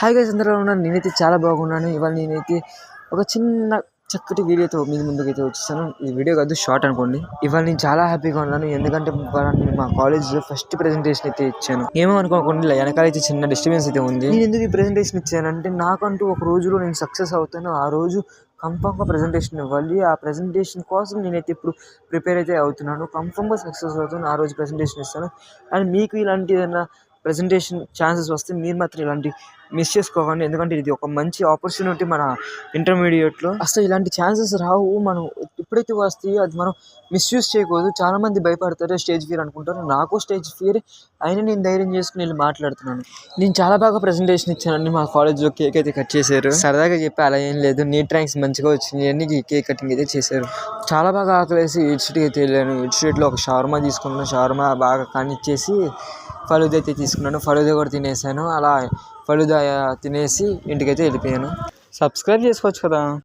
Hi guys, అందరూ ఎలా ఉన్నారు? నేనైతే చాలా బాగున్నాను. ఇవాళ నేనైతే ఒక చిన్న చక్కటి వీడియోతో మీ ముందుకైతే వచ్చేసాను. ఈ వీడియో కాదు, షార్ట్ అనుకోండి. ఇవాళ నేను చాలా హ్యాపీగా ఉన్నాను. ఎందుకంటే ఇవాళ నేను మా కాలేజ్లో ఫస్ట్ ప్రెజెంటేషన్ అయితే ఇచ్చాను. ఏమో అనుకోకుండా వెనకాల అయితే చిన్న డిస్టర్బెన్స్ అయితే ఉంది. నేను ఎందుకు ఈ ప్రెజెంటేషన్ ఇచ్చానంటే, నాకంటూ ఒక రోజులో నేను సక్సెస్ అవుతాను. ఆ రోజు కన్ఫామ్గా ప్రెజెంటేషన్ ఇవ్వాలి. ఆ ప్రెజెంటేషన్ కోసం నేనైతే ఇప్పుడు ప్రిపేర్ అయితే అవుతున్నాను. కన్ఫామ్గా సక్సెస్ అవుతాను. ఆ రోజు ప్రెజెంటేషన్ ఇస్తాను. అండ్ మీకు ఇలాంటి ఏదైనా ప్రెజెంటేషన్ ఛాన్సెస్ వస్తే మీరు మాత్రం ఇలాంటి మిస్ చేసుకోకండి. ఎందుకంటే ఇది ఒక మంచి ఆపర్చునిటీ మన ఇంటర్మీడియట్లో. అసలు ఇలాంటి ఛాన్సెస్ రావు. మనం ఎప్పుడైతే వస్తాయో అది మనం మిస్యూజ్ చేయకూడదు. చాలామంది భయపడతారు, స్టేజ్ ఫియర్ అనుకుంటారు. నాకు స్టేజ్ ఫియర్ అయినా నేను ధైర్యం చేసుకుని వెళ్ళి మాట్లాడుతున్నాను. నేను చాలా బాగా ప్రెజెంటేషన్ ఇచ్చానండి. మా కాలేజ్లో కేక్ అయితే కట్ చేశారు. సరదాగా చెప్పి అలా ఏం లేదు, నీట్ ర్యాంక్స్ మంచిగా వచ్చింది అని కేక్ కటింగ్ అయితే చేశారు. చాలా బాగా ఆకలేసి ఇన్స్టిట్యూట్కి అయితే వెళ్ళాను. ఇన్స్టిట్యూట్లో ఒక షవర్మా తీసుకున్నాను. షవర్మా బాగా కానిచ్చేసి ఫలూదా అయితే తీసుకున్నాను. ఫలూదా కూడా తినేసాను. అలా ఫలూదా తినేసి ఇంటికైతే వెళ్ళిపోయాను. సబ్స్క్రైబ్ చేసుకోవచ్చు కదా.